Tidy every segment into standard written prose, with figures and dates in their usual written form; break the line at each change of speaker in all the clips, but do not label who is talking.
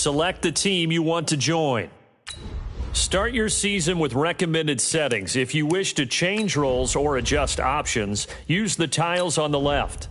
select the team you want to join. Start your season with recommended settings. If you wish to change roles or adjust options, use the tiles on the left.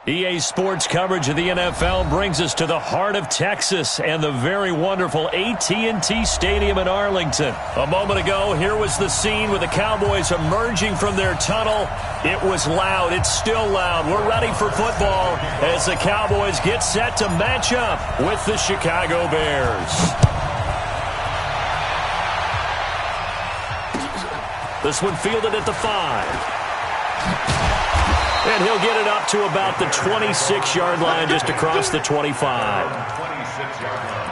EA Sports coverage of the NFL brings us to the heart of Texas and the very wonderful AT&T Stadium in Arlington. A moment ago, here was the scene with the Cowboys emerging from their tunnel. It was loud. It's still loud. We're ready for football as the Cowboys get set to match up with the Chicago Bears. This one fielded at the 5. And he'll get it up to about the 26-yard line, just across the 25.
26-yard line.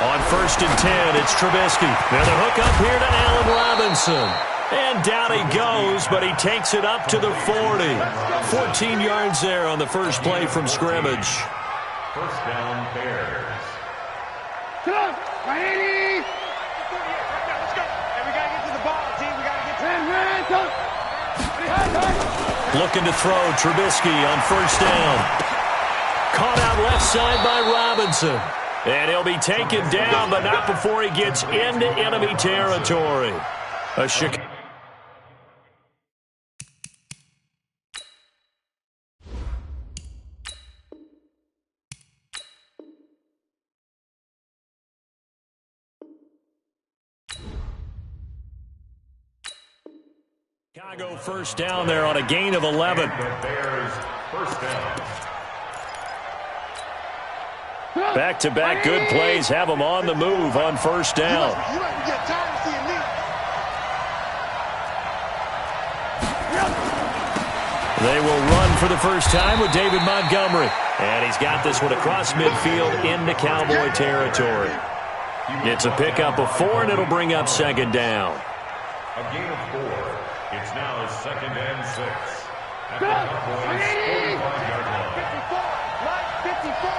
On 1st and 10, it's Trubisky. And the hook up here to Allen Robinson. And down he goes, but he takes it up to the 40. 14 yards there on the first play from scrimmage.
First down, Bears.
Come on, Miami! Let's go. Hey, we got to get to the ball, team. We got to get to the
Looking to throw, Trubisky on 1st down. Caught out left side by Robinson. And he'll be taken down, but not before he gets into enemy territory. A Chicago first down there on a gain of 11.
The Bears first down.
Back-to-back good plays have them on the move on 1st down.
You might get tired of seeing me.
They will run for the first time with David Montgomery. And he's got this one across midfield into Cowboy territory. It's a pickup of 4, and it'll bring up 2nd down.
A gain of 4. It's now 2nd and 6. At the Cowboys' 45-yard line.
54, 54.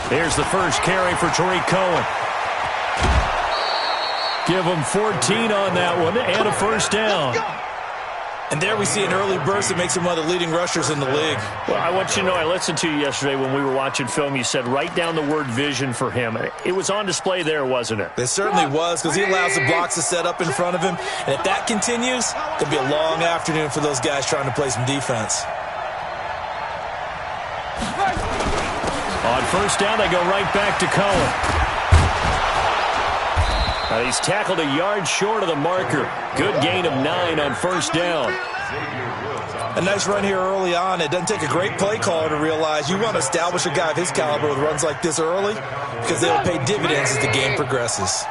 Here's the first carry for Tariq Cohen. Give him 14 on that one and a 1st down.
And there we see an early burst that makes him one of the leading rushers in the league.
Well, I want you to know, I listened to you yesterday when we were watching film. You said write down the word vision for him. It was on display there, wasn't it?
It certainly was, because he allows the blocks to set up in front of him. And if that continues, it could be a long afternoon for those guys trying to play some defense.
On 1st down, they go right back to Cohen. He's tackled a yard short of the marker. Good gain of 9 on 1st down.
A nice run here early on. It doesn't take a great play caller to realize you want to establish a guy of his caliber with runs like this early, because they will pay dividends as the game progresses.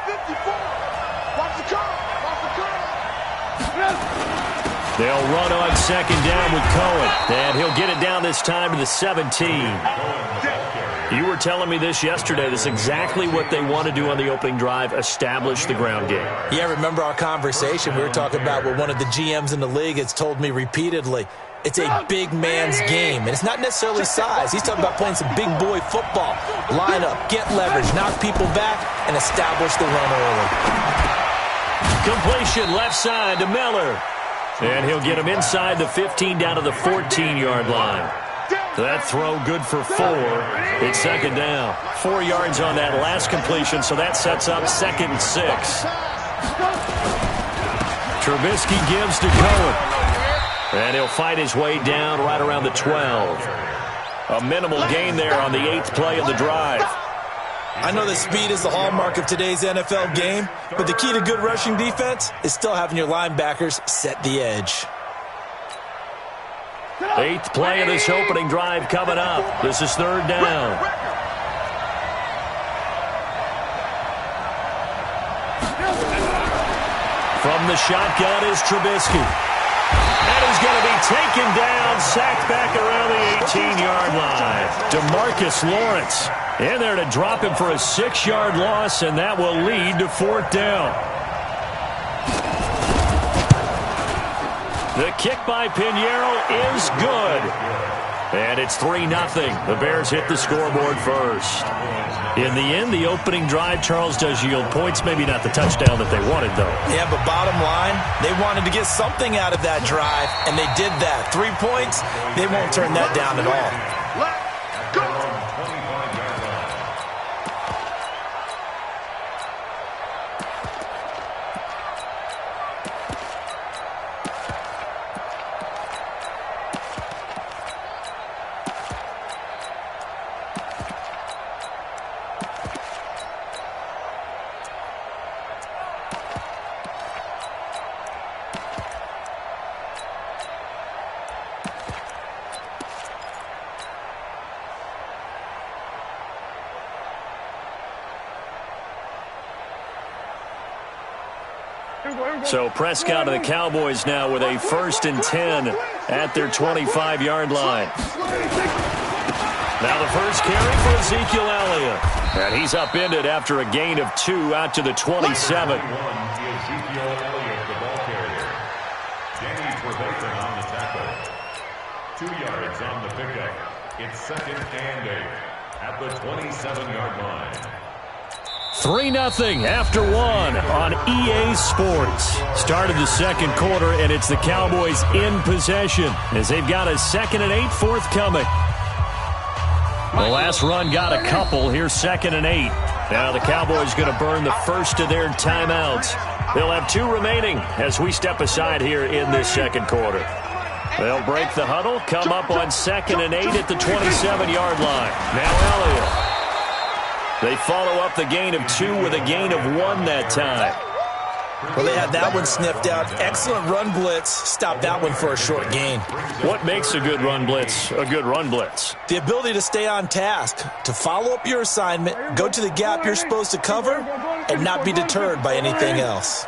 They'll run on 2nd down with Cohen, and he'll get it down this time to the 17. You were telling me this yesterday. This is exactly what they want to do on the opening drive, establish the ground game.
Yeah, remember our conversation? We were talking about what one of the GMs in the league has told me repeatedly. It's a big man's game, and it's not necessarily size. He's talking about playing some big boy football. Line up, get leverage, knock people back, and establish the run early.
Completion left side to Miller. And he'll get him inside the 15 down to the 14-yard line. That throw good for 4. It's 2nd down. 4 yards on that last completion, so that sets up 2nd and 6. Trubisky gives to Cohen. And he'll fight his way down right around the 12. A minimal gain there on the 8th play of the drive.
I know that speed is the hallmark of today's NFL game, but the key to good rushing defense is still having your linebackers set the edge.
8th play of this opening drive coming up. This is 3rd down. From the shotgun is Trubisky. And he's going to be taken down, sacked back around the 18-yard line. DeMarcus Lawrence in there to drop him for a 6-yard loss, and that will lead to 4th down. The kick by Pinheiro is good. And it's 3-0. The Bears hit the scoreboard first. In the end, the opening drive, Charles, does yield points. Maybe not the touchdown that they wanted, though.
Yeah, but bottom line, they wanted to get something out of that drive, and they did that. 3 points, they won't turn that down at all.
So Prescott of the Cowboys now with a 1st and 10 at their 25-yard line. Now the first carry for Ezekiel Elliott. And he's upended after a gain of 2 out to the 27.
Ezekiel Elliott, the ball carrier. Danny Trevathan on the tackle. 2 yards on the pickup. It's 2nd and 8 at the 27-yard line.
3-0 after 1 on EA Sports. Started the second quarter, and it's the Cowboys in possession as they've got a 2nd and 8 forthcoming. The last run got a couple. Here's 2nd and 8. Now the Cowboys going to burn the first of their timeouts. They'll have 2 remaining as we step aside here in this second quarter. They'll break the huddle, come up on 2nd and 8 at the 27-yard line. Now Elliott. They follow up the gain of 2 with a gain of 1 that time.
Well, they had that one sniffed out. Excellent run blitz. Stopped that one for a short gain.
What makes a good run blitz a good run blitz?
The ability to stay on task, to follow up your assignment, go to the gap you're supposed to cover, and not be deterred by anything else.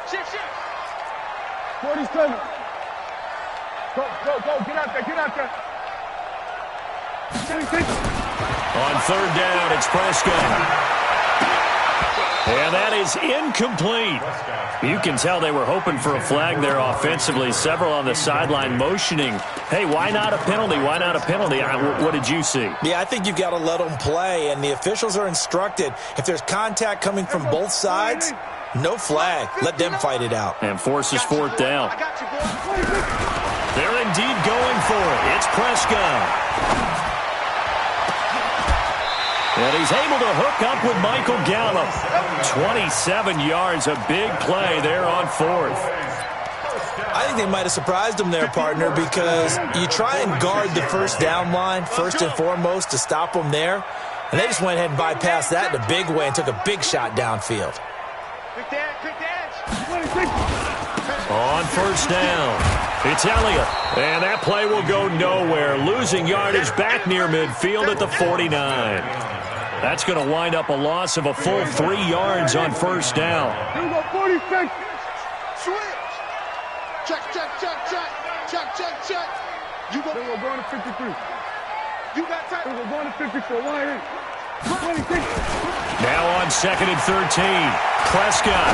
47. Go, get out there.
On 3rd down, it's Prescott. And that is incomplete. You can tell they were hoping for a flag there offensively. Several on the sideline motioning, hey, why not a penalty? Why not a penalty? What did you see?
Yeah, I think you've got to let them play, and the officials are instructed. If there's contact coming from both sides, no flag. Let them fight it out.
And forces 4th down. They're indeed going for it. It's Prescott. And he's able to hook up with Michael Gallup. 27 yards, a big play there on 4th.
I think they might have surprised him there, partner, because you try and guard the first down line, first and foremost, to stop them there. And they just went ahead and bypassed that in a big way and took a big shot downfield.
Quick dash.
On 1st down, it's Elliott. And that play will go nowhere. Losing yardage back near midfield at the 49. That's going to wind up a loss of a full 3 yards on 1st down.
Here we go, 46. Switch. Check. You go. We're going to 53. You got time. We're going to 54. 26.
Now on 2nd and 13. Prescott.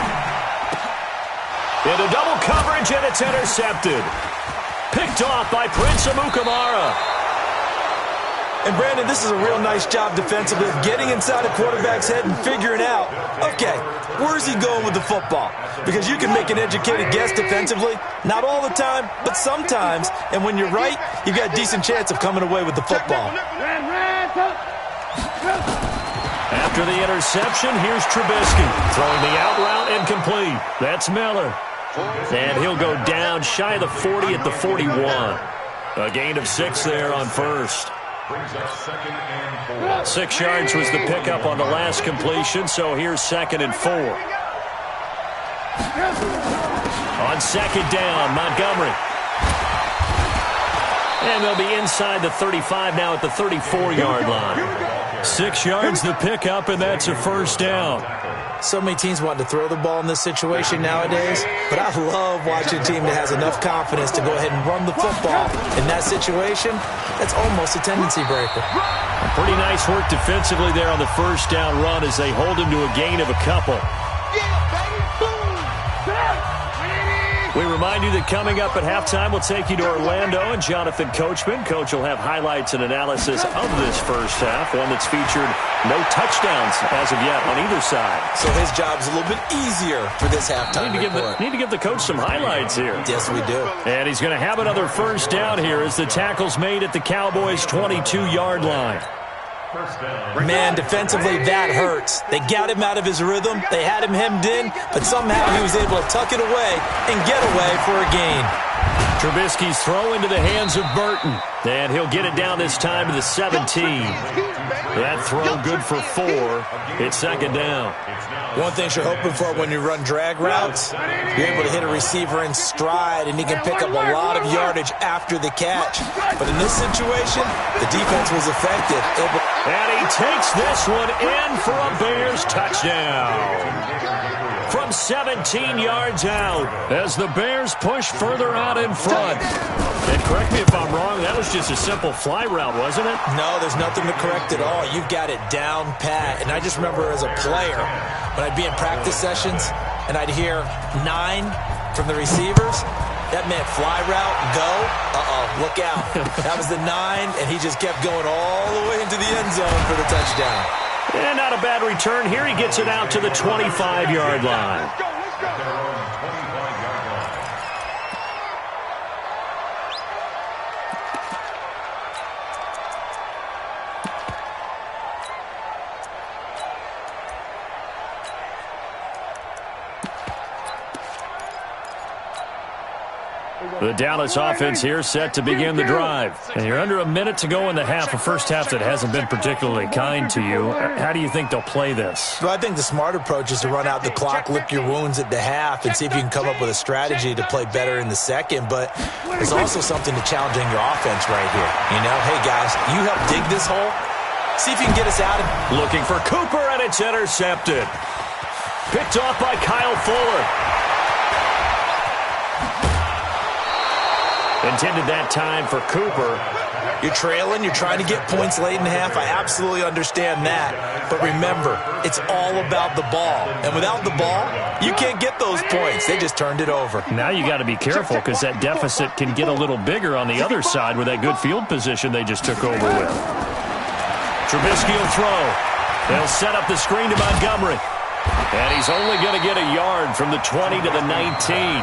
Into double coverage, and it's intercepted. Picked off by Prince Amukamara.
And, Brandon, this is a real nice job defensively of getting inside a quarterback's head and figuring out, okay, where's he going with the football? Because you can make an educated guess defensively, not all the time, but sometimes. And when you're right, you've got a decent chance of coming away with the football.
After the interception, here's Trubisky throwing the out route incomplete. That's Miller. And he'll go down shy of the 40 at the 41. A gain of 6 there on 1st. 6 yards was the pickup on the last completion, so here's 2nd and 4. On 2nd down, Montgomery. And they'll be inside the 35 now at the 34-yard line. 6 yards the pickup, and that's a 1st down.
So many teams want to throw the ball in this situation nowadays, but I love watching a team that has enough confidence to go ahead and run the football. In that situation, that's almost a tendency breaker.
Pretty nice work defensively there on the 1st down run as they hold him to a gain of a couple. We remind you that coming up at halftime, we'll take you to Orlando and Jonathan Coachman. Coach will have highlights and analysis of this first half, one that's featured no touchdowns as of yet on either side.
So his job's a little bit easier for this halftime report.
Need to give the coach some highlights here.
Yes, we do.
And he's going to have another first down here as the tackle's made at the Cowboys' 22-yard line.
Man, defensively, that hurts. They got him out of his rhythm. They had him hemmed in, but somehow he was able to tuck it away and get away for a gain.
Trubisky's throw into the hands of Burton, and he'll get it down this time to the 17. That throw good for 4. It's second down.
One thing you're hoping for when you run drag routes, you're able to hit a receiver in stride, and he can pick up a lot of yardage after the catch. But in this situation, the defense was effective.
And he takes this one in for a Bears touchdown. From 17 yards out as the Bears push further out in front. And correct me if I'm wrong, that was just a simple fly route, wasn't it?
No, there's nothing to correct at all. You've got it down pat. And I just remember as a player, when I'd be in practice sessions and I'd hear 9 from the receivers, that meant fly route, go. Look out. That was the 9, and he just kept going all the way into the end zone for the touchdown.
And not a bad return here. He gets it out to the 25-yard line.
Let's go.
The Dallas offense here set to begin the drive. And you're under a minute to go in the half, a first half that hasn't been particularly kind to you. How do you think they'll play this?
Well, I think the smart approach is to run out the clock, lick your wounds at the half, and see if you can come up with a strategy to play better in the second. But there's also something to challenging your offense right here. You know, hey, guys, you help dig this hole. See if you can get us out of it.
Looking for Cooper, and it's intercepted. Picked off by Kyle Fuller. Intended that time for Cooper.
You're trailing. You're trying to get points late in the half. I absolutely understand that. But remember, it's all about the ball. And without the ball, you can't get those points. They just turned it over.
Now you got to be careful because that deficit can get a little bigger on the other side with that good field position they just took over with. Trubisky will throw. They'll set up the screen to Montgomery. And he's only going to get a yard from the 20 to the 19.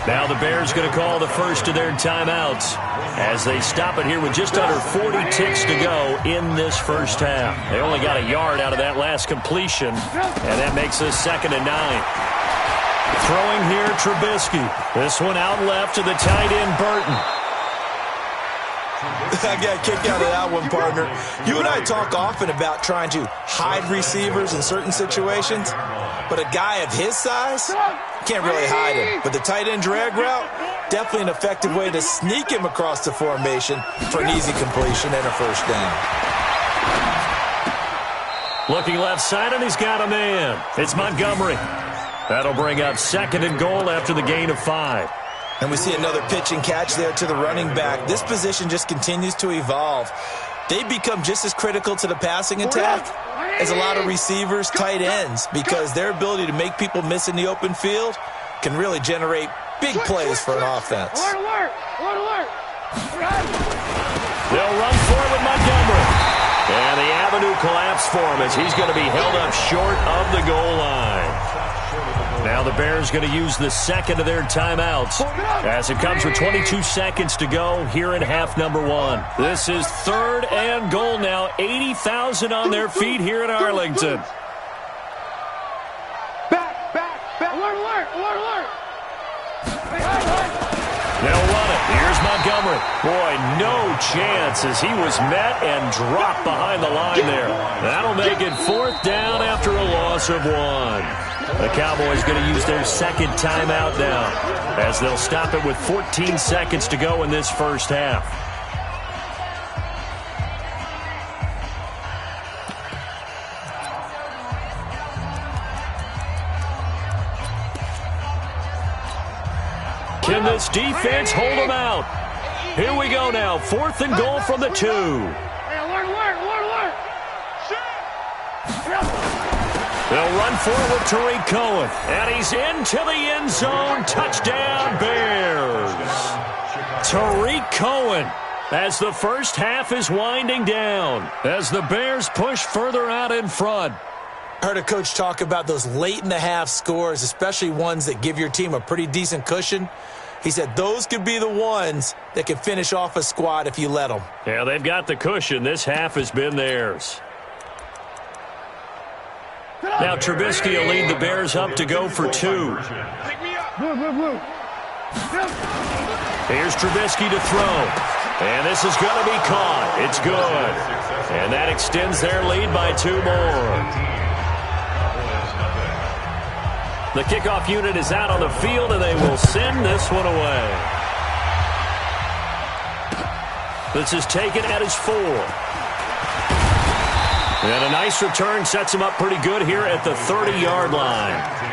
Now the Bears going to call the first of their timeouts as they stop it here with just under 40 ticks to go in this first half. They only got a yard out of that last completion, and that makes us 2nd and 9. Throwing here, Trubisky. This one out left to the tight end, Burton.
I got a kick out of that one, partner. You and I talk often about trying to hide receivers in certain situations, but a guy of his size can't really hide him. But the tight end drag route, definitely an effective way to sneak him across the formation for an easy completion and a first down.
Looking left side, and he's got a man. It's Montgomery. That'll bring up 2nd and goal after the gain of 5.
And we see another pitch and catch there to the running back. This position just continues to evolve. They become just as critical to the passing attack as a lot of receivers, tight ends, because their ability to make people miss in the open field can really generate big plays for an offense.
Alert!
They'll run for it with Montgomery. And the avenue collapsed for him as he's going to be held up short of the goal line. Now the Bears going to use the second of their timeouts as it comes with 22 seconds to go here in half number 1. This is 3rd and goal now. 80,000 on their feet here in Arlington.
Back. Alert.
They'll run it. Here's Montgomery. Boy, no chance as he was met and dropped behind the line there. That'll make it 4th down after a loss of 1. The Cowboys going to use their second timeout now as they'll stop it with 14 seconds to go in this first half. Can this defense hold them out? Here we go now. 4th and goal from the 2.
Hey, alert.
They'll run forward to Tariq Cohen. And he's into the end zone. Touchdown, Bears. Tariq Cohen as the first half is winding down. As the Bears push further out in front.
I heard a coach talk about those late-in-the-half scores, especially ones that give your team a pretty decent cushion. He said those could be the ones that can finish off a squad if you let them.
Yeah, they've got the cushion. This half has been theirs. Now Trubisky will lead the Bears up to go for 2. Here's Trubisky to throw. And this is going to be caught. It's good. And that extends their lead by 2 more. The kickoff unit is out on the field, and they will send this one away. This is taken at his 4. And a nice return sets him up pretty good here at the 30-yard line.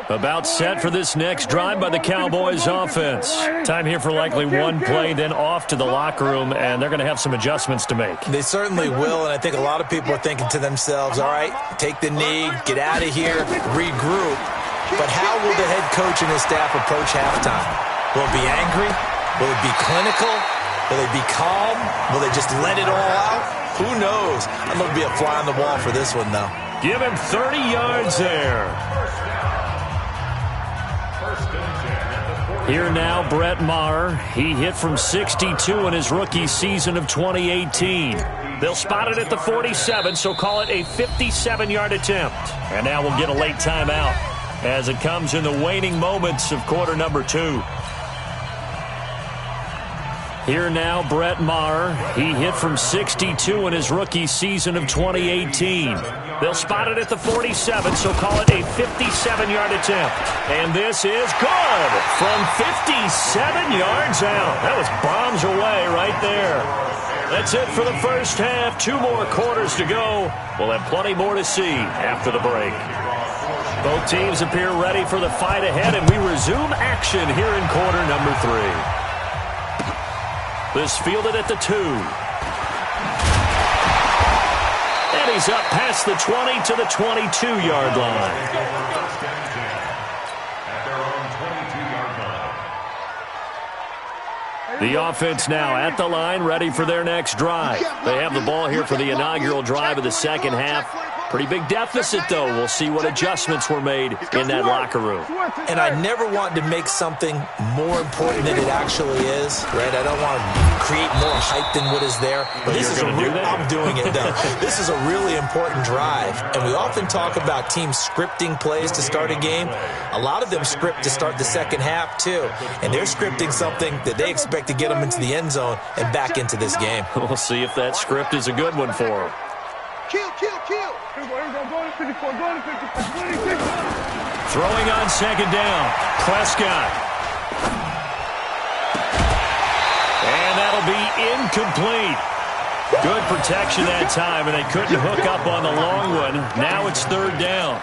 About set for this next drive by the Cowboys offense. Time here for likely one play, then off to the locker room, and they're going to have some adjustments to make.
They certainly will, and I think a lot of people are thinking to themselves, all right, take the knee, get out of here, regroup. But how will the head coach and his staff approach halftime? Will it be angry? Will it be clinical? Will they be calm? Will they just let it all out? Who knows? I'm going to be a fly on the wall for this one, though.
Give him 30 yards there. Here now, Brett Maher. He hit from 62 in his rookie season of 2018. They'll spot it at the 47, so call it a 57-yard attempt. And now we'll get a late timeout as it comes in the waning moments of quarter number 2. Here now, Brett Maher. He hit from 62 in his rookie season of 2018. They'll spot it at the 47, so call it a 57-yard attempt. And this is good from 57 yards out. That was bombs away right there. That's it for the first half. 2 more quarters to go. We'll have plenty more to see after the break. Both teams appear ready for the fight ahead, and we resume action here in quarter number 3. This fielded at the 2. And he's up past the 20 to the 22-yard line. The offense now at the line, ready for their next drive. They have the ball here for the inaugural drive of the second half. Pretty big deficit, though. We'll see what adjustments were made in that locker room.
And I never want to make something more important than it actually is, right? I don't want to create more hype than what is there. But this is I'm doing it, though. This is a really important drive. And we often talk about teams scripting plays to start a game. A lot of them script to start the second half, too. And they're scripting something that they expect to get them into the end zone and back into this game.
We'll see if that script is a good one for them.
Kill.
Throwing on second down, Prescott. And that'll be incomplete. Good protection that time, and they couldn't hook up on the long one. Now it's third down.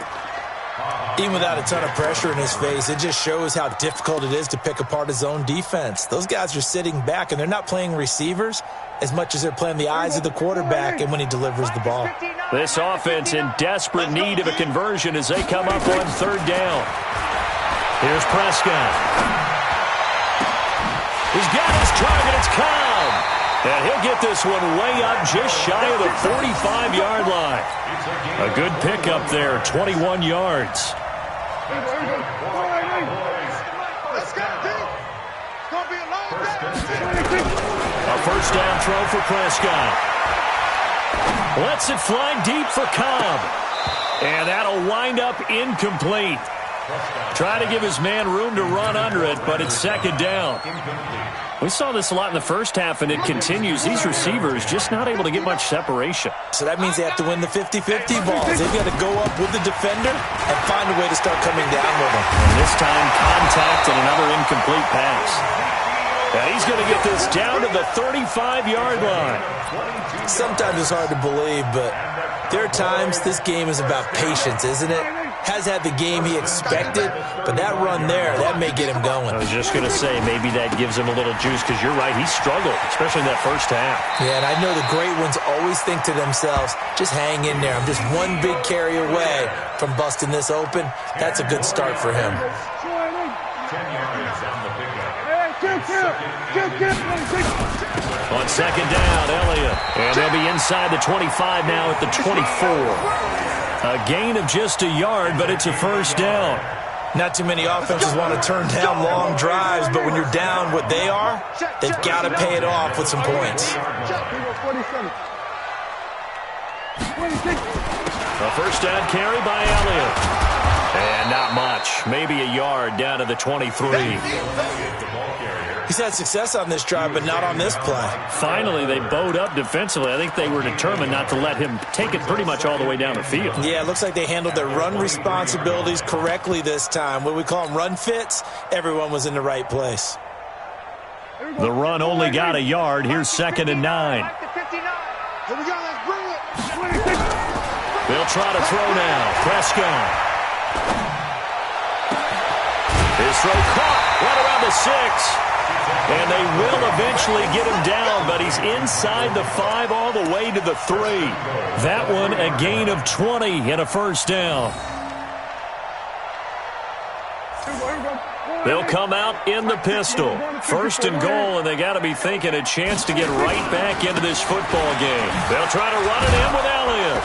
Even without a ton of pressure in his face, it just shows how difficult it is to pick apart his own defense. Those guys are sitting back, and they're not playing receivers as much as they're playing the eyes of the quarterback and when he delivers the ball.
This offense in desperate need of a conversion as they come up on third down. Here's Prescott. He's got his target. It's Cobb. And he'll get this one way up just shy of the 45-yard line. A good pickup there, 21 yards. A first down throw for Prescott. Lets it fly deep for Cobb. And that'll wind up incomplete. Trying to give his man room to run under it, but it's second down. We saw this a lot in the first half, and it continues. These receivers just not able to get much separation.
So that means they have to win the 50-50 balls. They've got to go up with the defender and find a way to start coming down with them.
And this time, contact and another incomplete pass. And he's going to get this down to the 35-yard line.
Sometimes it's hard to believe, but there are times this game is about patience, isn't it? has had the game he expected, but that run there, that may get him going.
I was just going to say, maybe that gives him a little juice, because you're right, he struggled, especially in that first half.
Yeah, and I know the great ones always think to themselves, just hang in there. I'm just one big carry away from busting this open. That's a good start for him.
10 yards on the pickup.
On second down, Elliott. And they'll be inside the 25 now at the 24. A gain of just a yard, but it's a first down.
Not too many offenses want to turn down long drives, but when you're down what they are, they've got to pay it off with some points.
A first down carry by Elliott. And not much. Maybe a yard down to the 23.
He's had success on this drive, but not on this play.
Finally, they bowed up defensively. I think they were determined not to let him take it pretty much all the way down the field.
Yeah, it looks like they handled their run responsibilities correctly this time. What we call them run fits, everyone was in the right place.
The run only got a yard. Here's 2nd and 9. They'll try to throw now. Prescott. His throw caught right around the 6. And they will eventually get him down, but he's inside the 5 all the way to the 3. That one a gain of 20 and a first down. They'll come out in the pistol. 1st and goal, and they got to be thinking a chance to get right back into this football game. They'll try to run it in with Elliott.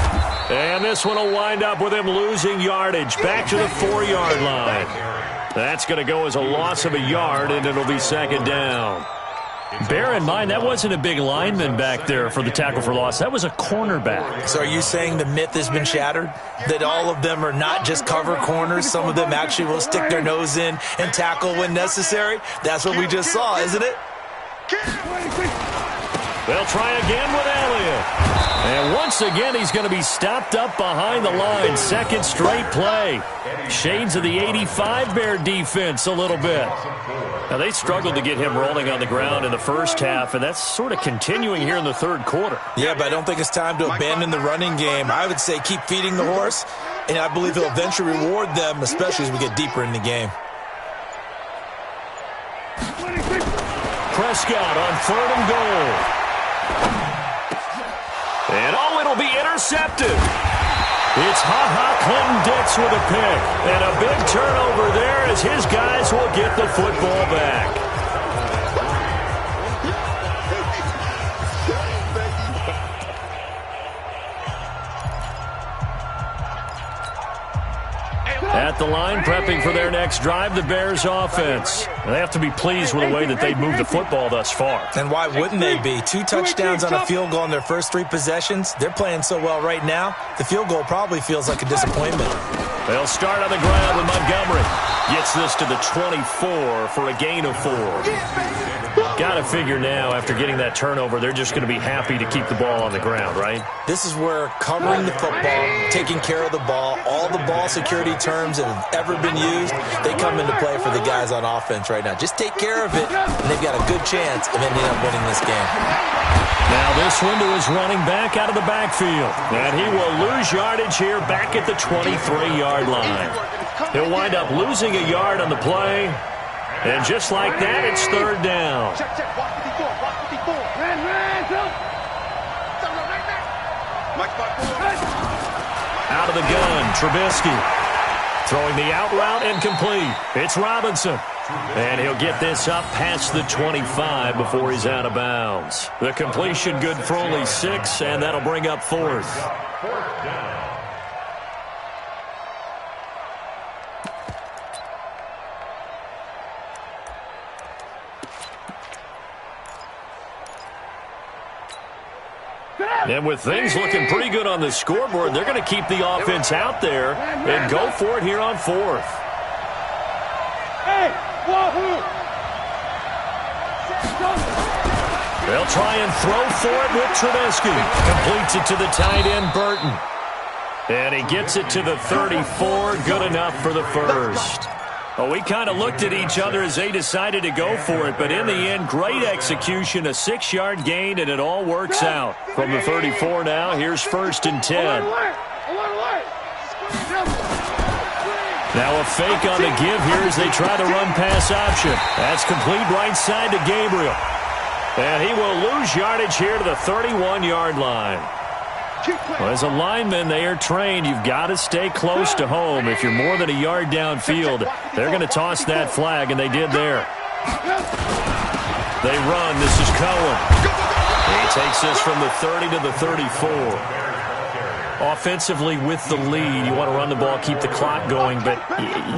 And this one will wind up with him losing yardage back to the 4-yard line. That's going to go as a loss of a yard, and it'll be 2nd down. Bear in mind, that wasn't a big lineman back there for the tackle for loss. That was a cornerback.
So are you saying the myth has been shattered? That all of them are not just cover corners? Some of them actually will stick their nose in and tackle when necessary? That's what we just saw, isn't it?
They'll try again with Elliott. And once again, he's going to be stopped up behind the line. 2nd straight play. Shades of the 85 Bear defense a little bit. Now, they struggled to get him rolling on the ground in the first half, and that's sort of continuing here in the 3rd quarter.
Yeah, but I don't think it's time to abandon the running game. I would say keep feeding the horse, and I believe he'll eventually reward them, especially as we get deeper in the game.
Prescott on 3rd and goal. And, it'll be intercepted. It's Clinton-Dix with a pick. And a big turnover there as his guys will get the football back. At the line, prepping for their next drive, the Bears offense. They have to be pleased with the way that they've moved the football thus far.
And why wouldn't they be? 2 touchdowns on a field goal in their first 3 possessions. They're playing so well right now, the field goal probably feels like a disappointment.
They'll start on the ground with Montgomery. Gets this to the 24 for a gain of 4. Got to figure now, after getting that turnover, they're just going to be happy to keep the ball on the ground, right?
This is where covering the football, taking care of the ball, all the ball security terms that have ever been used, they come into play for the guys on offense right now. Just take care of it, and they've got a good chance of ending up winning this game.
Now this one to his running back out of the backfield. And he will lose yardage here back at the 23-yard line. He'll wind up losing a yard on the play. And just like that, it's 3rd down. Out of the gun, Trubisky. Throwing the out route incomplete. It's Robinson. And he'll get this up past the 25 before he's out of bounds. The completion good for only 6, and that'll bring up 4th.
4th down.
And with things looking pretty good on the scoreboard, they're going to keep the offense out there and go for it here on 4th. They'll try and throw for it with Trubisky. Completes it to the tight end, Burton. And he gets it to the 34. Good enough for the first. Well, we kind of looked at each other as they decided to go for it, but in the end, great execution, a 6-yard gain, and it all works out. From the 34 now, here's 1st and 10. Now a fake on the give here as they try the run-pass option. That's complete right side to Gabriel. And he will lose yardage here to the 31-yard line. Well, as a lineman, they are trained. You've got to stay close to home. If you're more than a yard downfield, they're going to toss that flag, and they did there. They run. This is Cohen. He takes this from the 30 to the 34. Offensively with the lead, you want to run the ball, keep the clock going, but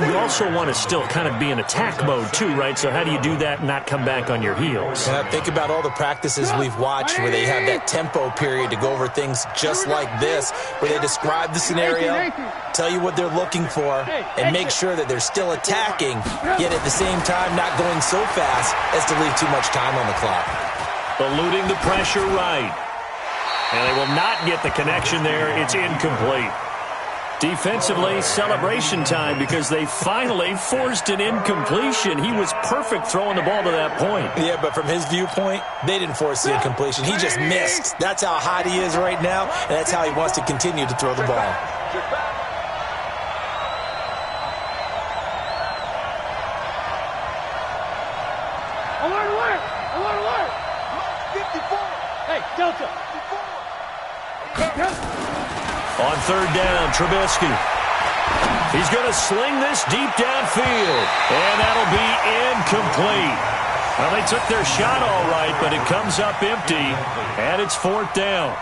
you also want to still kind of be in attack mode too, right? So how do you do that and not come back on your heels?
Yeah, think about all the practices we've watched where they have that tempo period to go over things just like this, where they describe the scenario, tell you what they're looking for, and make sure that they're still attacking, yet at the same time not going so fast as to leave too much time on the clock.
Eluding the pressure right. And they will not get the connection there. It's incomplete. Defensively, celebration time because they finally forced an incompletion. He was perfect throwing the ball to that point.
Yeah, but from his viewpoint, they didn't force the incompletion. He just missed. That's how hot he is right now, and that's how he wants to continue to throw the ball.
Alert! 54! Hey, Delta!
On third down, Trubisky. He's going to sling this deep downfield, and that'll be incomplete. Well, they took their shot all right, but it comes up empty, and it's fourth down.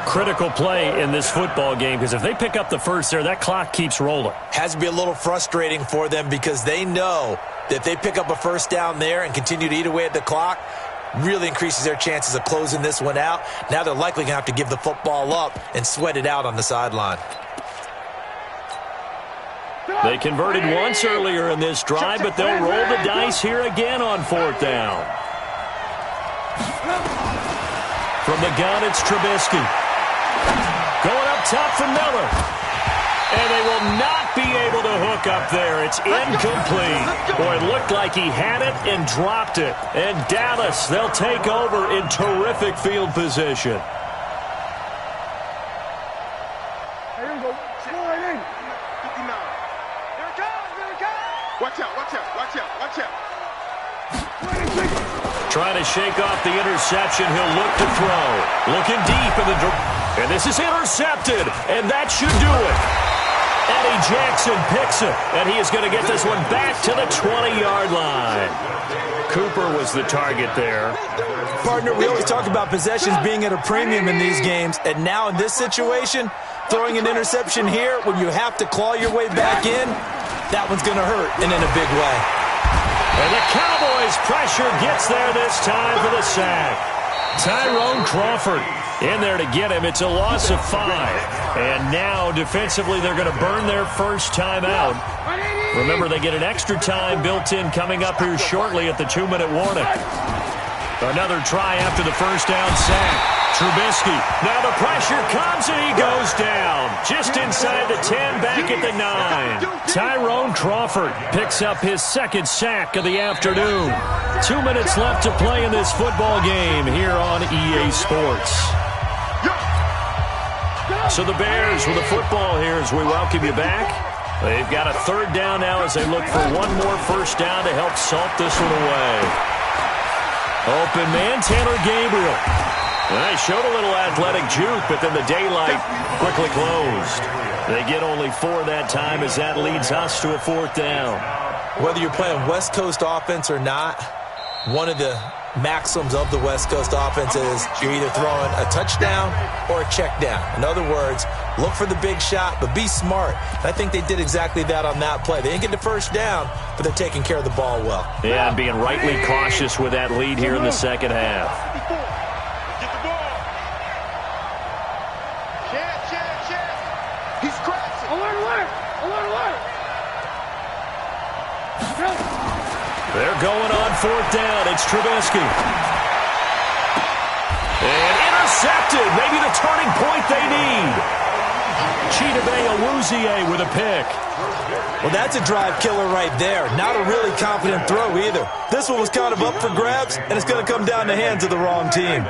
Critical play in this football game, because if they pick up the first there, that clock keeps rolling.
Has to be a little frustrating for them because they know that if they pick up a first down there and continue to eat away at the clock, really increases their chances of closing this one out. Now they're likely going to have to give the football up and sweat it out on the sideline.
They converted once earlier in this drive, but they'll roll the dice here again on fourth down. From the gun, it's Trubisky. Going up top for Miller. And they will not be able to hook up there. It's incomplete. Boy, it looked like he had it and dropped it. And Dallas, they'll take over in terrific field position.
Here we go. Slow it in. 59. Here it comes. Watch out.
Trying to shake off the interception. He'll look to throw. Looking deep in the... And this is intercepted. And that should do it. Eddie Jackson picks it, and he is going to get this one back to the 20-yard line. Cooper was the target there.
Partner, we always talk about possessions being at a premium in these games, and now in this situation, throwing an interception here when you have to claw your way back in, that one's going to hurt, and in a big way.
And the Cowboys pressure gets there this time for the sack. Tyrone Crawford in there to get him. It's a loss of 5. And now, defensively, they're going to burn their first time out. Remember, they get an extra time built in coming up here shortly at the 2-minute warning. Another try after the first down sack. Trubisky. Now the pressure comes, and he goes down. Just inside the 10, back at the 9. Tyrone Crawford picks up his second sack of the afternoon. 2 minutes left to play in this football game here on EA Sports. So the Bears with the football here as we welcome you back. They've got a third down now as they look for one more first down to help salt this one away. Open man, Taylor Gabriel. They showed a little athletic juke, but then the daylight quickly closed. They get only 4 that time as that leads us to a fourth down.
Whether you're playing West Coast offense or not, one of the maxims of the West Coast offense is you're either throwing a touchdown or a check down. In other words, look for the big shot, but be smart. And I think they did exactly that on that play. They didn't get the first down, but they're taking care of the ball well.
Yeah, and being rightly cautious with that lead here in the second half.
Get the ball. Chance. He's crashing. Alert.
They're going on fourth down. It's Trubisky. And intercepted. Maybe the turning point they need. Chidobe Awuzie with a pick.
Well, that's a drive killer right there. Not a really confident throw either. This one was kind of up for grabs, and it's going to come down the hands of the wrong team.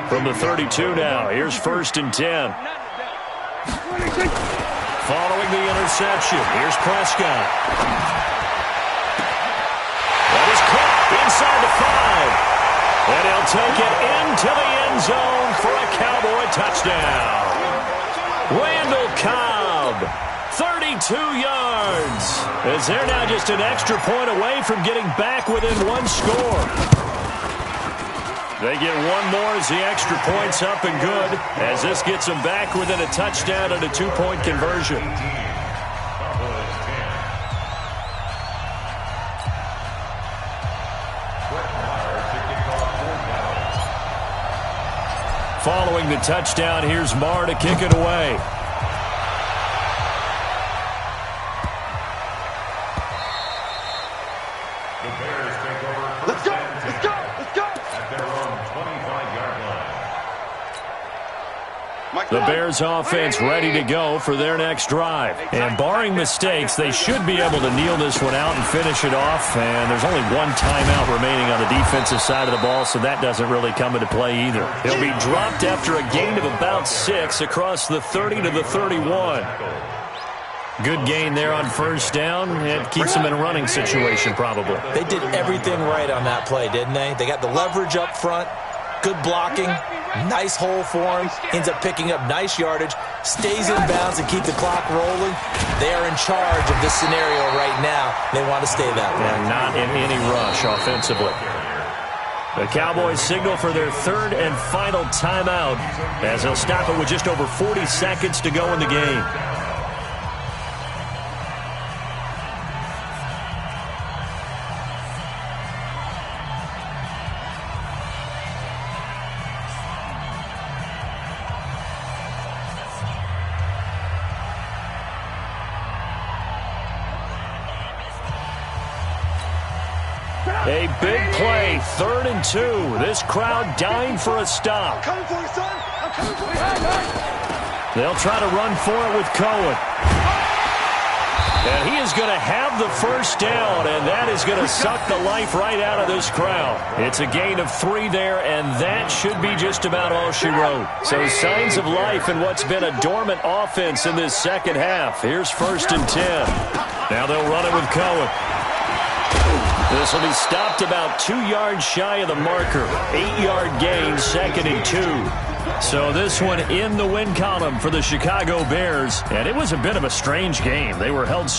From the 32 now, here's 1st and 10. following the interception. Here's Prescott. That is caught inside the 5. And he'll take it into the end zone for a Cowboy touchdown. Randall Cobb, 32 yards. As they're now just an extra point away from getting back within one score. They get one more as the extra point's up and good, as this gets them back within a touchdown and a 2-point conversion. Following the touchdown, here's Marr to kick it away.
The Bears take over.
Let's go! Let's go! Let's go!
At their own 25-yard line.
The Bears offense ready to go for their next drive. And barring mistakes, they should be able to kneel this one out and finish it off. And there's only one timeout remaining on the defensive side of the ball, so that doesn't really come into play either. He'll be dropped after a gain of about 6 across the 30 to the 31. Good gain there on first down. It keeps them in a running situation probably.
They did everything right on that play, didn't they? They got the leverage up front, good blocking, nice hole for him, ends up picking up nice yardage, stays in bounds and keep the clock rolling. They are in charge of this scenario right now. They want to stay that way.
And not in any rush offensively. The Cowboys signal for their third and final timeout as they'll stop it with just over 40 seconds to go in the game. A big play, 3rd and 2. This crowd dying for a stop.
I'm coming for you, son. I'm coming for you.
They'll try to run for it with Cohen. And he is going to have the first down, and that is going to suck the life right out of this crowd. It's a gain of 3 there, and that should be just about all she wrote. So signs of life in what's been a dormant offense in this second half. Here's 1st and 10. Now they'll run it with Cohen. This will be stopped about 2 yards shy of the marker. 8-yard gain, 2nd and 2. So this one in the win column for the Chicago Bears. And it was a bit of a strange game. They were held